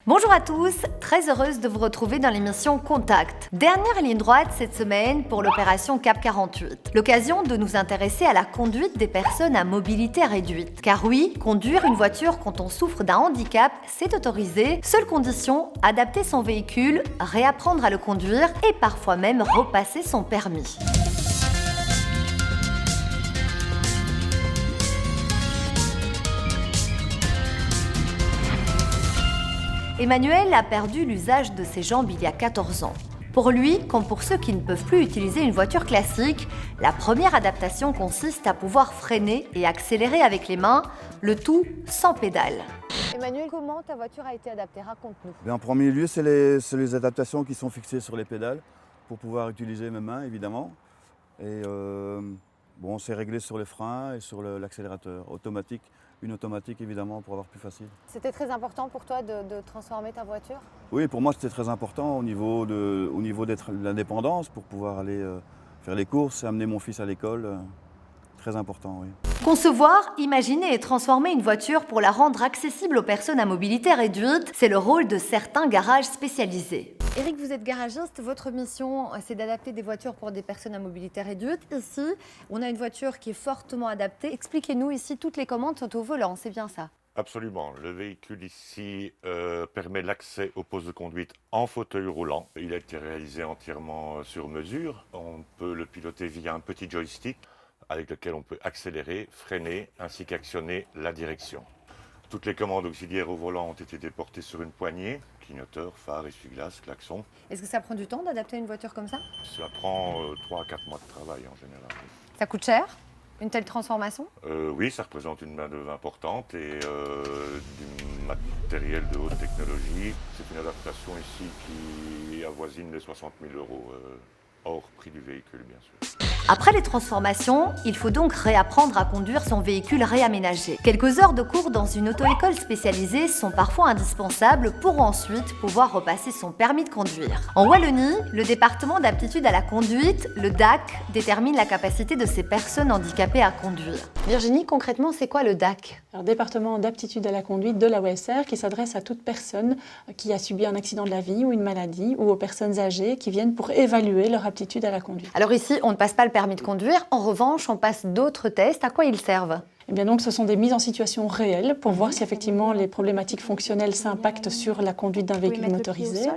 Bonjour à tous, très heureuse de vous retrouver dans l'émission Contact. Dernière ligne droite cette semaine pour l'opération CAP 48. L'occasion de nous intéresser à la conduite des personnes à mobilité réduite. Car oui, conduire une voiture quand on souffre d'un handicap, c'est autorisé. Seule condition, adapter son véhicule, réapprendre à le conduire et parfois même repasser son permis. Emmanuel a perdu l'usage de ses jambes il y a 14 ans. Pour lui, comme pour ceux qui ne peuvent plus utiliser une voiture classique, la première adaptation consiste à pouvoir freiner et accélérer avec les mains, le tout sans pédale. Emmanuel, comment ta voiture a été adaptée? Raconte-nous. En premier lieu, c'est les adaptations qui sont fixées sur les pédales pour pouvoir utiliser mes mains, évidemment. Et c'est réglé sur les freins et sur l'accélérateur automatique. Une automatique, évidemment, pour avoir plus facile. C'était très important pour toi de transformer ta voiture? Oui, pour moi, c'était très important au niveau de l'indépendance pour pouvoir aller faire les courses et amener mon fils à l'école. Très important, oui. Concevoir, imaginer et transformer une voiture pour la rendre accessible aux personnes à mobilité réduite, c'est le rôle de certains garages spécialisés. Eric, vous êtes garagiste, votre mission c'est d'adapter des voitures pour des personnes à mobilité réduite. Ici, on a une voiture qui est fortement adaptée. Expliquez-nous, ici, toutes les commandes sont au volant, c'est bien ça? Absolument. Le véhicule ici permet l'accès au poste de conduite en fauteuil roulant. Il a été réalisé entièrement sur mesure. On peut le piloter via un petit joystick avec lequel on peut accélérer, freiner ainsi qu'actionner la direction. Toutes les commandes auxiliaires au volant ont été déportées sur une poignée, clignoteur, phare, essuie-glace, klaxon. Est-ce que ça prend du temps d'adapter une voiture comme ça? Ça prend 3 à 4 mois de travail en général. Ça coûte cher, une telle transformation? Oui, ça représente une main-d'œuvre importante et du matériel de haute technologie. C'est une adaptation ici qui avoisine les 60 000 euros, hors prix du véhicule bien sûr. Après les transformations, il faut donc réapprendre à conduire son véhicule réaménagé. Quelques heures de cours dans une auto-école spécialisée sont parfois indispensables pour ensuite pouvoir repasser son permis de conduire. En Wallonie, le département d'aptitude à la conduite, le DAC, détermine la capacité de ces personnes handicapées à conduire. Virginie, concrètement, c'est quoi le DAC? Alors, département d'aptitude à la conduite de la OSR qui s'adresse à toute personne qui a subi un accident de la vie ou une maladie ou aux personnes âgées qui viennent pour évaluer leur aptitude à la conduite. Alors ici, on ne passe pas le permis de conduire. En revanche, on passe d'autres tests. À quoi ils servent? Eh bien donc, ce sont des mises en situation réelles pour voir si effectivement les problématiques fonctionnelles s'impactent sur la conduite d'un véhicule motorisé.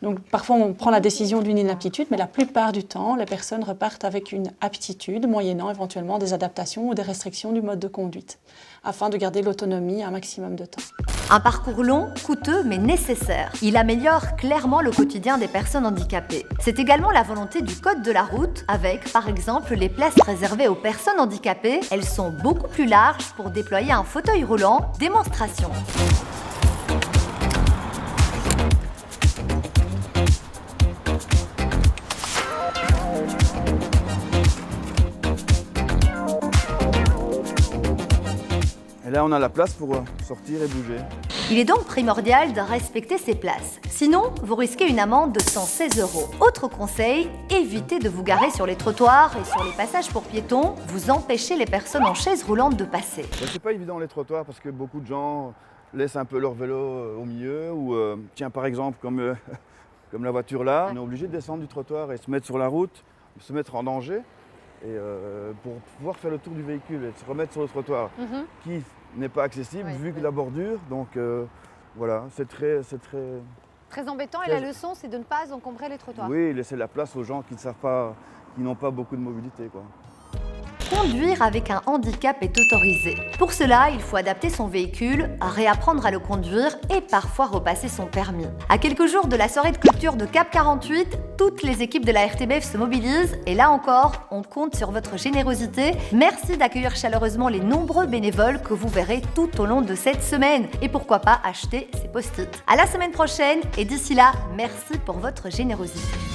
Donc parfois on prend la décision d'une inaptitude, mais la plupart du temps, les personnes repartent avec une aptitude, moyennant éventuellement des adaptations ou des restrictions du mode de conduite, afin de garder l'autonomie un maximum de temps. Un parcours long, coûteux mais nécessaire. Il améliore clairement le quotidien des personnes handicapées. C'est également la volonté du Code de la route avec, par exemple, les places réservées aux personnes handicapées. Elles sont beaucoup plus larges pour déployer un fauteuil roulant. Démonstration. Et là, on a la place pour sortir et bouger. Il est donc primordial de respecter ces places. Sinon, vous risquez une amende de 116 €. Autre conseil, évitez de vous garer sur les trottoirs et sur les passages pour piétons. Vous empêchez les personnes en chaise roulante de passer. C'est pas évident les trottoirs parce que beaucoup de gens laissent un peu leur vélo au milieu ou par exemple comme la voiture là, on est obligé de descendre du trottoir et se mettre sur la route, se mettre en danger et pour pouvoir faire le tour du véhicule et se remettre sur le trottoir qui n'est pas accessible vu que la bordure. Donc voilà, c'est très embêtant. Et la leçon, c'est de ne pas encombrer les trottoirs. Oui, laisser la place aux gens qui ne savent pas, qui n'ont pas beaucoup de mobilité, quoi. Conduire avec un handicap est autorisé. Pour cela, il faut adapter son véhicule, réapprendre à le conduire et parfois repasser son permis. À quelques jours de la soirée de clôture de CAP 48, toutes les équipes de la RTBF se mobilisent et là encore, on compte sur votre générosité. Merci d'accueillir chaleureusement les nombreux bénévoles que vous verrez tout au long de cette semaine. Et pourquoi pas acheter ces post-it. À la semaine prochaine et d'ici là, merci pour votre générosité.